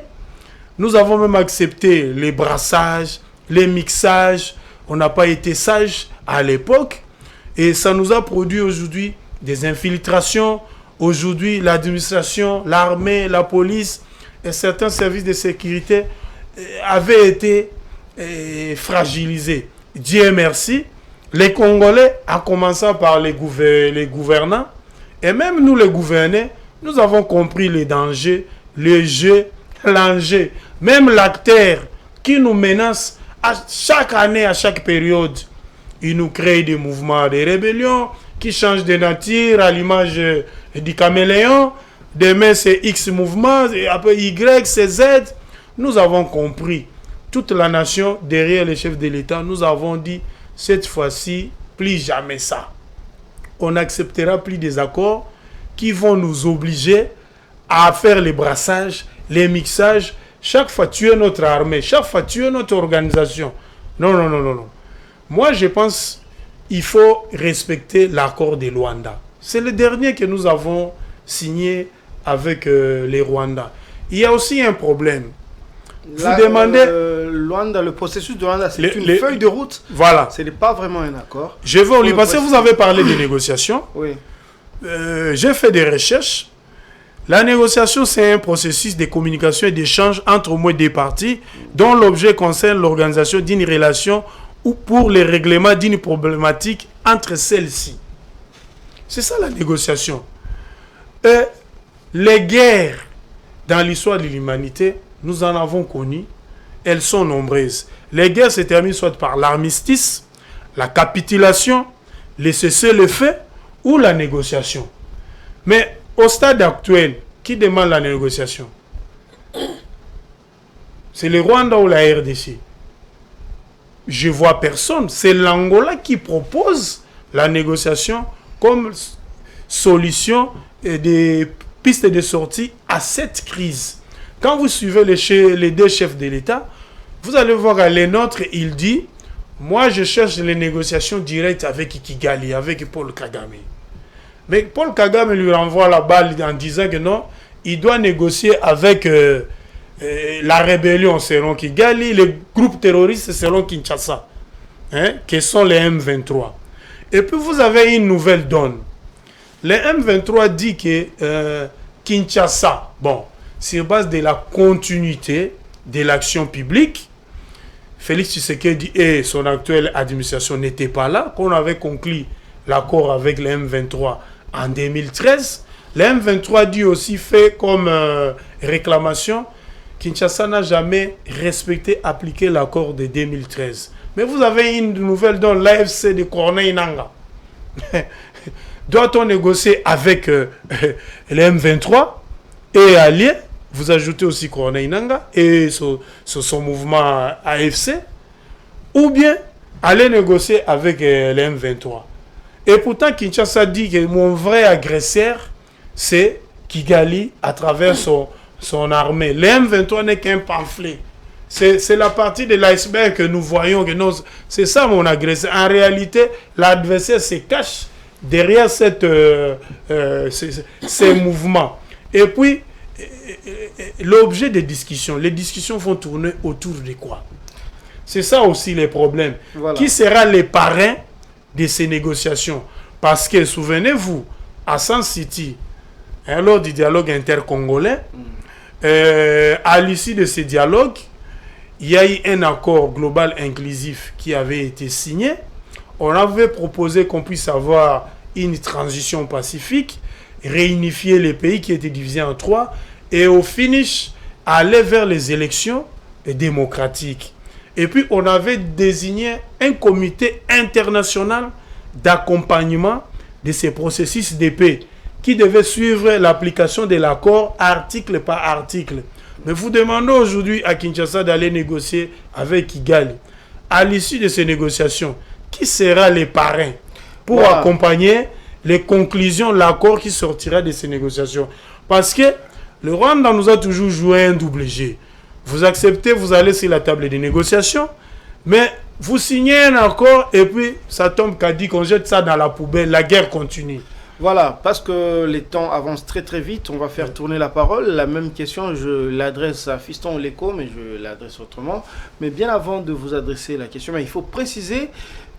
nous avons même accepté les brassages, les mixages. On n'a pas été sages à l'époque. Et ça nous a produit aujourd'hui des infiltrations. Aujourd'hui, l'administration, l'armée, la police et certains services de sécurité avaient été fragilisés. Dieu merci. Les Congolais, en commençant par les gouvernants, et même nous les gouvernés, nous avons compris les dangers, les jeux, l'enjeu. Même l'acteur qui nous menace à chaque année, à chaque période, ils nous créent des mouvements de rébellion qui changent de nature à l'image du caméléon. Demain, c'est X mouvement, et après Y, c'est Z. Nous avons compris, toute la nation, derrière les chefs de l'État, nous avons dit, cette fois-ci, plus jamais ça. On n'acceptera plus des accords qui vont nous obliger à faire les brassages, les mixages, chaque fois tuer notre armée, chaque fois tuer notre organisation. Non, non, non, non, non. Moi, je pense qu'il faut respecter l'accord de Luanda. C'est le dernier que nous avons signé avec les Rwandais. Il y a aussi un problème. Vous demandez... Luanda, le processus de Luanda, c'est une feuille de route. Voilà. Ce n'est pas vraiment un accord. Je vais vous passer, vous avez parlé de négociations. Oui. J'ai fait des recherches. La négociation, c'est un processus de communication et d'échange entre au moins des parties dont l'objet concerne l'organisation d'une relation ou pour le règlement d'une problématique entre celles-ci. C'est ça la négociation. Les guerres dans l'histoire de l'humanité, nous en avons connu. Elles sont nombreuses. Les guerres se terminent soit par l'armistice, la capitulation, le cessez-le-feu ou la négociation. Mais au stade actuel, qui demande la négociation? C'est le Rwanda ou la RDC? Je ne vois personne. C'est l'Angola qui propose la négociation comme solution et des pistes de sortie à cette crise. Quand vous suivez les deux chefs de l'État, vous allez voir à les nôtres, il dit, moi je cherche les négociations directes avec Kigali, avec Paul Kagame. Mais Paul Kagame lui renvoie la balle en disant que non, il doit négocier avec la rébellion selon Kigali, les groupes terroristes selon Kinshasa, qui sont les M23. Et puis vous avez une nouvelle donne. Les M23 dit que Kinshasa, bon, sur base de la continuité de l'action publique, Félix Tshisekedi et son actuelle administration n'étaient pas là, qu'on avait conclu l'accord avec les M23 en 2013. Les M23 dit aussi fait comme réclamation, Kinshasa n'a jamais respecté, appliqué l'accord de 2013. Mais vous avez une nouvelle dans l'AFC de Corneille Nangaa. Doit-on négocier avec les M23 et alliés? Vous ajoutez aussi Corneille Nangaa et son mouvement AFC, ou bien aller négocier avec les M23. Et pourtant, Kinshasa dit que mon vrai agresseur, c'est Kigali à travers son armée. Les M23 n'est qu'un pamphlet. C'est la partie de l'iceberg que nous voyons. Que c'est ça mon agresseur. En réalité, l'adversaire se cache derrière ces mouvements. Et puis, l'objet des discussions, les discussions vont tourner autour de quoi? C'est ça aussi les problèmes. Voilà. Qui sera les parrains de ces négociations? Parce que, souvenez-vous, à San City, lors du dialogue intercongolais, à l'issue de ce dialogue, il y a eu un accord global inclusif qui avait été signé. On avait proposé qu'on puisse avoir une transition pacifique, réunifier les pays qui étaient divisés en trois et au finish aller vers les élections démocratiques. Et puis on avait désigné un comité international d'accompagnement de ces processus de paix qui devait suivre l'application de l'accord article par article. Mais vous demandez aujourd'hui à Kinshasa d'aller négocier avec Kigali. À l'issue de ces négociations, qui sera les parrains pour accompagner les conclusions, l'accord qui sortira de ces négociations? Parce que le Rwanda nous a toujours joué un double jeu. Vous acceptez, vous allez sur la table des négociations, mais vous signez un accord et puis ça tombe caddie, qu'on jette ça dans la poubelle, la guerre continue. Voilà, parce que les temps avancent très très vite, on va faire tourner la parole. La même question, je l'adresse à Fiston Oleko, mais je l'adresse autrement. Mais bien avant de vous adresser la question, il faut préciser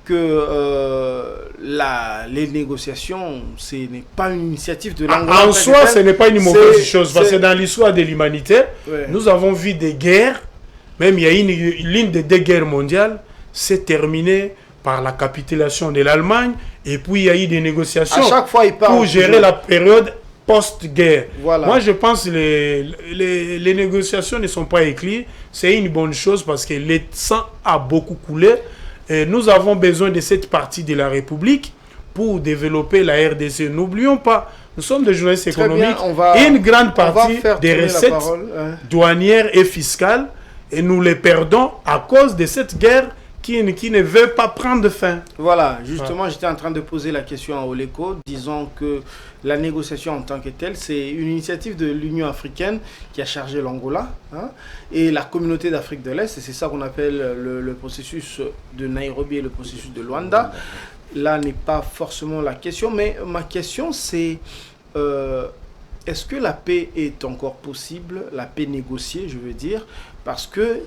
que les négociations, ce n'est pas une initiative de l'Angola. En soi, ce n'est pas une mauvaise chose, parce que dans l'histoire de l'humanité, nous avons vu des guerres, même il y a l'une des deux guerres mondiales, c'est terminé par la capitulation de l'Allemagne, et puis il y a eu des négociations à chaque fois, pour gérer la période post-guerre. Voilà. Moi, je pense que les négociations ne sont pas écrites. C'est une bonne chose parce que le sang a beaucoup coulé. nous avons besoin de cette partie de la République pour développer la RDC. N'oublions pas, nous sommes des journalistes économiques et une grande partie des recettes douanières et fiscales, et nous les perdons à cause de cette guerre qui ne veut pas prendre fin. Voilà, justement, j'étais en train de poser la question à Oleko, disant que la négociation en tant que telle, c'est une initiative de l'Union africaine qui a chargé l'Angola et la communauté d'Afrique de l'Est, et c'est ça qu'on appelle le processus de Nairobi et le processus de Luanda. Là n'est pas forcément la question, mais ma question c'est est-ce que la paix est encore possible, la paix négociée, je veux dire, parce que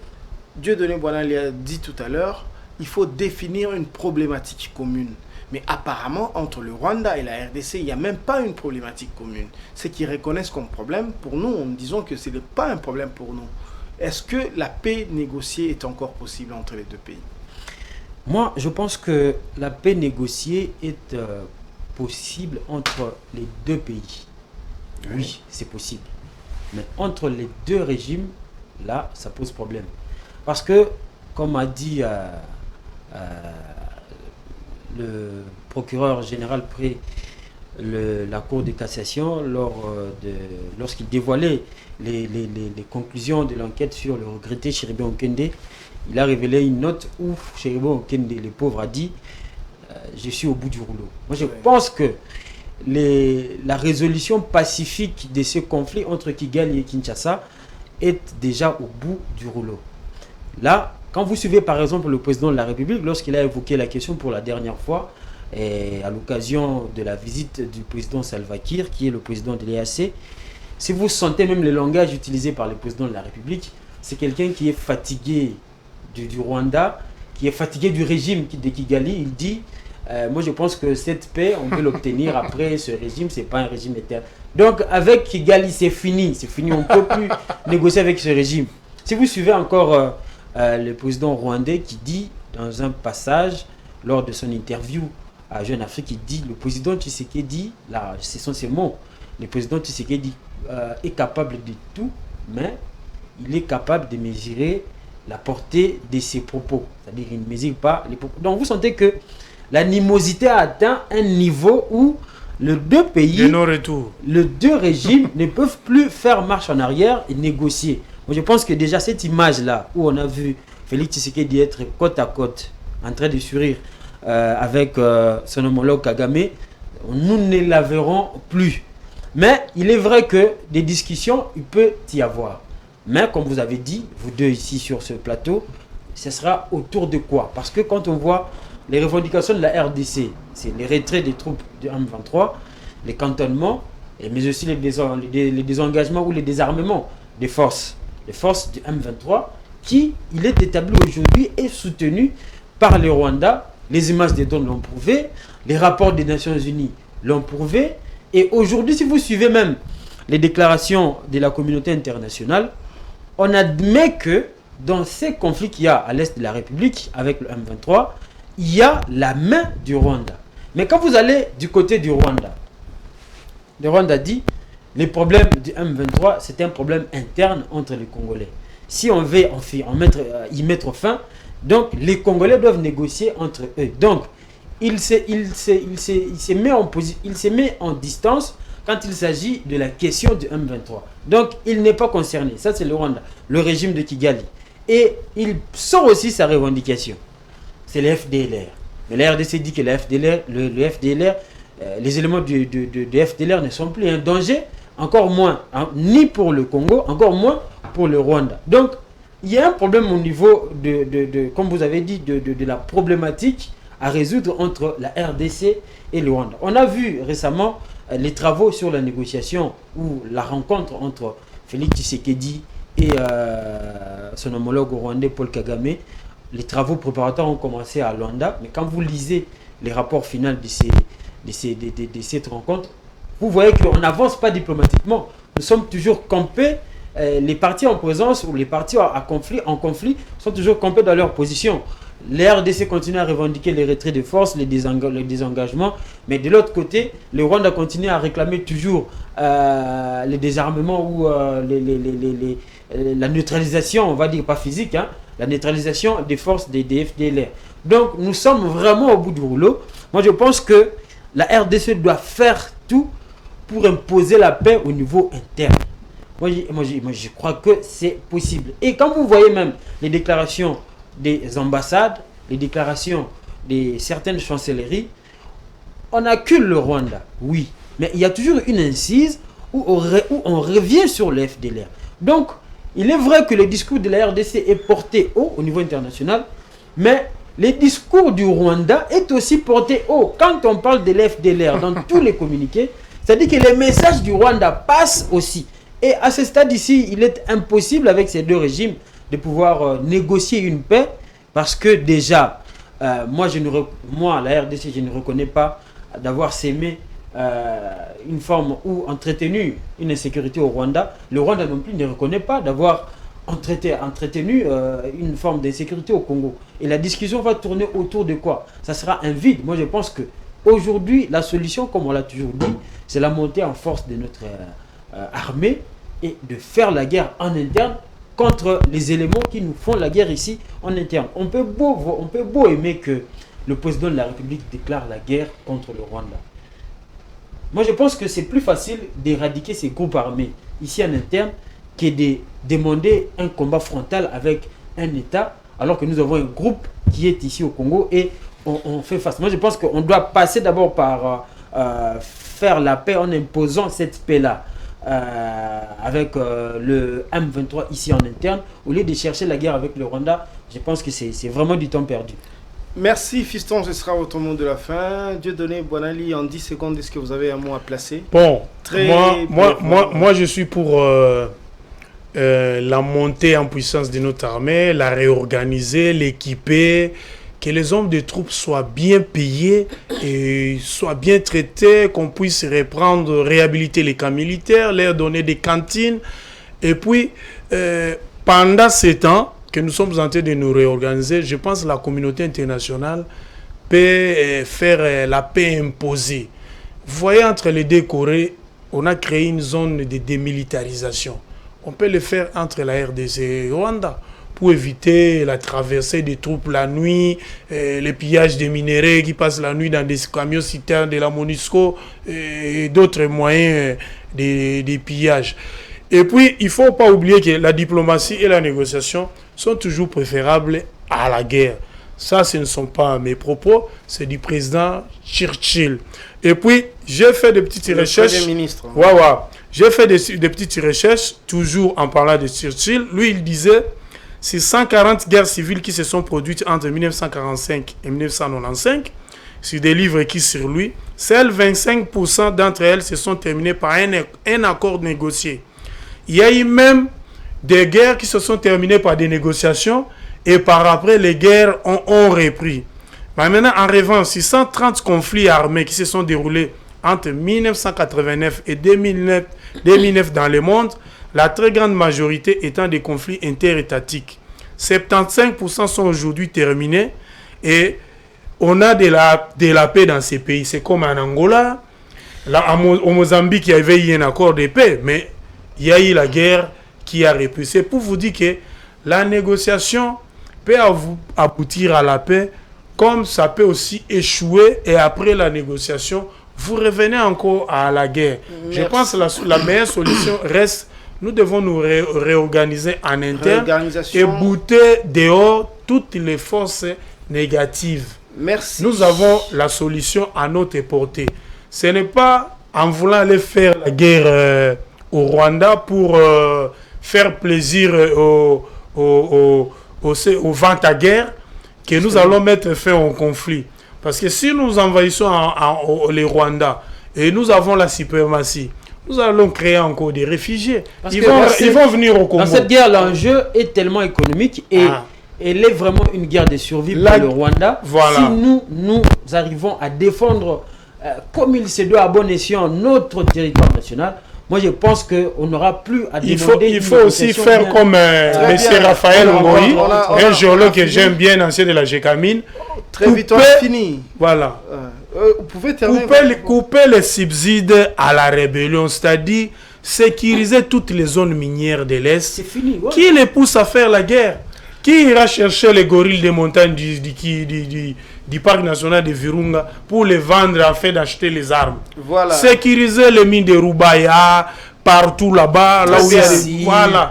Dieudonné Boana l'a dit tout à l'heure, il faut définir une problématique commune. Mais apparemment, entre le Rwanda et la RDC, il n'y a même pas une problématique commune. Ce qu'ils reconnaissent comme problème, pour nous, disons que ce n'est pas un problème pour nous. Est-ce que la paix négociée est encore possible entre les deux pays? Moi, je pense que la paix négociée est possible entre les deux pays. Oui, c'est possible. Mais entre les deux régimes, là, ça pose problème. Parce que, comme a dit le procureur général près la Cour de cassation, lorsqu'il dévoilait les conclusions de l'enquête sur le regretté Chéribé Okende, il a révélé une note où Chéribé Okende, le pauvre, a dit je suis au bout du rouleau. Moi, je pense que la résolution pacifique de ce conflit entre Kigali et Kinshasa est déjà au bout du rouleau. Là, quand vous suivez par exemple le président de la République, lorsqu'il a évoqué la question pour la dernière fois, à l'occasion de la visite du président Salva Kiir, qui est le président de l'EAC, si vous sentez même le langage utilisé par le président de la République, c'est quelqu'un qui est fatigué du Rwanda, qui est fatigué du régime de Kigali. Il dit, moi je pense que cette paix, on peut l'obtenir après ce régime, c'est pas un régime éternel. Donc avec Kigali, c'est fini, on ne peut plus négocier avec ce régime. Si vous suivez encore le président rwandais qui dit dans un passage, lors de son interview à Jeune Afrique, il dit, le président Tshisekedi, là, ce sont ses mots, le président Tshisekedi est capable de tout, mais il est capable de mesurer la portée de ses propos. C'est-à-dire qu'il ne mesure pas les propos. Donc vous sentez que l'animosité a atteint un niveau où les deux pays, les deux régimes ne peuvent plus faire marche en arrière et négocier. Moi, je pense que déjà cette image-là, où on a vu Félix Tshisekedi être côte à côte, en train de sourire avec son homologue Kagame, nous ne la verrons plus. Mais il est vrai que des discussions, il peut y avoir. Mais comme vous avez dit, vous deux ici sur ce plateau, ce sera autour de quoi? Parce que quand on voit les revendications de la RDC, c'est les retraits des troupes de M23, les cantonnements, mais aussi les désengagements ou les désarmements des forces du M23, qui, il est établi aujourd'hui et soutenu par le Rwanda. Les images des drones l'ont prouvé, les rapports des Nations Unies l'ont prouvé, et aujourd'hui, si vous suivez même les déclarations de la communauté internationale, on admet que dans ces conflits qu'il y a à l'est de la République avec le M23, il y a la main du Rwanda. Mais quand vous allez du côté du Rwanda, le Rwanda dit les problèmes du M23, c'est un problème interne entre les Congolais. Si on veut y mettre fin, donc les Congolais doivent négocier entre eux. Donc, il se met en distance quand il s'agit de la question du M23. Donc, il n'est pas concerné. Ça, c'est le Rwanda, le régime de Kigali. Et il sort aussi sa revendication. C'est le FDLR. Mais la RDC dit que le FDLR, les éléments du FDLR ne sont plus un danger, encore moins, ni pour le Congo, encore moins pour le Rwanda. Donc, il y a un problème au niveau comme vous avez dit, de la problématique à résoudre entre la RDC et le Rwanda. On a vu récemment les travaux sur la négociation ou la rencontre entre Félix Tshisekedi et son homologue rwandais Paul Kagame. Les travaux préparatoires ont commencé à Luanda, mais quand vous lisez les rapports finaux de cette rencontre, vous voyez qu'on n'avance pas diplomatiquement. Nous sommes toujours campés, les partis en présence ou les partis en conflit sont toujours campés dans leur position. Les RDC continuent à revendiquer les retraits de force, les désengagements, mais de l'autre côté, le Rwanda continue à réclamer toujours les désarmements ou la neutralisation, on va dire pas physique, la neutralisation des forces des FDLR. Donc nous sommes vraiment au bout du rouleau. Moi je pense que la RDC doit faire tout pour imposer la paix au niveau interne. Moi, je crois que c'est possible. Et quand vous voyez même les déclarations des ambassades, les déclarations de certaines chancelleries, on accule le Rwanda, oui. Mais il y a toujours une incise où on revient sur le FDLR. Donc, il est vrai que le discours de la RDC est porté haut au niveau international, mais le discours du Rwanda est aussi porté haut. Quand on parle de l'FDLR dans tous les communiqués, c'est-à-dire que les messages du Rwanda passent aussi. Et à ce stade ici, il est impossible avec ces deux régimes de pouvoir négocier une paix parce que déjà, moi, la RDC, je ne reconnais pas d'avoir sémé une forme ou entretenu une insécurité au Rwanda. Le Rwanda non plus ne reconnaît pas d'avoir entretenu une forme d'insécurité au Congo. Et la discussion va tourner autour de quoi? Ça sera un vide. Moi, je pense que aujourd'hui, la solution, comme on l'a toujours dit, c'est la montée en force de notre armée et de faire la guerre en interne contre les éléments qui nous font la guerre ici en interne. On peut beau aimer que le président de la République déclare la guerre contre le Rwanda. Moi, je pense que c'est plus facile d'éradiquer ces groupes armés ici en interne que de demander un combat frontal avec un État, alors que nous avons un groupe qui est ici au Congo et on fait face. Moi, je pense qu'on doit passer d'abord par faire la paix en imposant cette paix-là avec le M23 ici en interne, au lieu de chercher la guerre avec le Rwanda. Je pense que c'est vraiment du temps perdu. Merci Fiston, ce sera votre mot de la fin. Dieudonné Boinali, en 10 secondes, est-ce que vous avez un mot à placer? Bon, moi je suis pour la montée en puissance de notre armée, la réorganiser, l'équiper, que les hommes de troupes soient bien payés et soient bien traités, qu'on puisse reprendre, réhabiliter les camps militaires, leur donner des cantines. Et puis, pendant ces temps que nous sommes en train de nous réorganiser, je pense que la communauté internationale peut faire la paix imposée. Vous voyez, entre les deux Corées, on a créé une zone de démilitarisation. On peut le faire entre la RDC et Rwanda pour éviter la traversée des troupes la nuit, les pillages des minéraux qui passent la nuit dans des camions citernes de la MONUSCO et d'autres moyens des pillages. Et puis, il ne faut pas oublier que la diplomatie et la négociation sont toujours préférables à la guerre. Ça, ce ne sont pas mes propos, c'est du président Churchill. Et puis, j'ai fait des petites recherches. Le Premier ministre. J'ai fait des petites recherches, toujours en parlant de Churchill. Lui, il disait, c'est 140 guerres civiles qui se sont produites entre 1945 et 1995. Sur des livres écrits sur lui, seuls 25% d'entre elles se sont terminées par un accord négocié. Il y a eu même des guerres qui se sont terminées par des négociations et par après les guerres ont repris. Mais maintenant, en revanche, 630 conflits armés qui se sont déroulés entre 1989 et 2009 dans le monde, la très grande majorité étant des conflits interétatiques. 75% sont aujourd'hui terminés et on a de la paix dans ces pays. C'est comme en Angola, au Mozambique, il y avait eu un accord de paix, mais il y a eu la guerre qui a repris. C'est pour vous dire que la négociation peut aboutir à la paix, comme ça peut aussi échouer et après la négociation, vous revenez encore à la guerre. Merci. Je pense que la meilleure solution reste, nous devons nous réorganiser en interne et bouter dehors toutes les forces négatives. Merci. Nous avons la solution à notre portée. Ce n'est pas en voulant aller faire la guerre au Rwanda pour faire plaisir aux ventes à guerre que nous allons mettre fin au conflit. Parce que si nous envahissons les Rwandais et nous avons la suprématie, nous allons créer encore des réfugiés. Ils vont venir au Congo. Dans cette guerre, l'enjeu est tellement économique et elle est vraiment une guerre de survie pour le Rwanda. Voilà. Si nous arrivons à défendre comme il se doit à bon escient notre territoire national, moi je pense qu'on n'aura plus à demander. Il faut aussi faire comme M. Raphaël Ngoï, un géologue que j'aime bien, ancien de la GECAMINE. Très vite, on fini. Voilà. Vous pouvez terminer. Couper les subsides à la rébellion, c'est-à-dire sécuriser toutes les zones minières de l'Est. C'est fini. Ouais. Qui les pousse à faire la guerre? Qui ira chercher les gorilles des montagnes du parc national de Virunga pour les vendre afin d'acheter les armes? Voilà. Sécuriser les mines de Roubaïa, partout là-bas, là où il y a des... Voilà.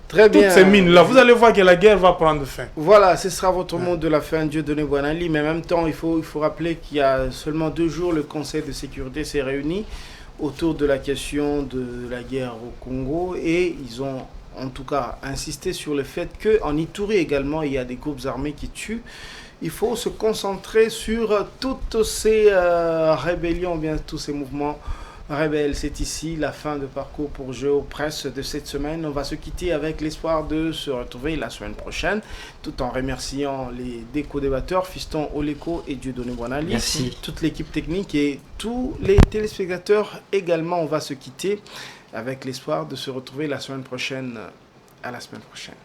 Très bien. Toutes ces mines-là, vous allez voir que la guerre va prendre fin. Voilà, ce sera votre mot de la fin, Dieudonné Boinali. Mais en même temps, il faut rappeler qu'il y a seulement 2 jours, le Conseil de sécurité s'est réuni autour de la question de la guerre au Congo. Et ils ont en tout cas insisté sur le fait qu'en Ituri également, il y a des groupes armés qui tuent. Il faut se concentrer sur toutes ces rébellions, bien tous ces mouvements rebelles. C'est ici la fin de parcours pour Géopresse de cette semaine. On va se quitter avec l'espoir de se retrouver la semaine prochaine, tout en remerciant les déco-débatteurs, Fiston Oleko et Dieudonné Boinali. Merci. Toute l'équipe technique et tous les téléspectateurs également. On va se quitter avec l'espoir de se retrouver la semaine prochaine. À la semaine prochaine.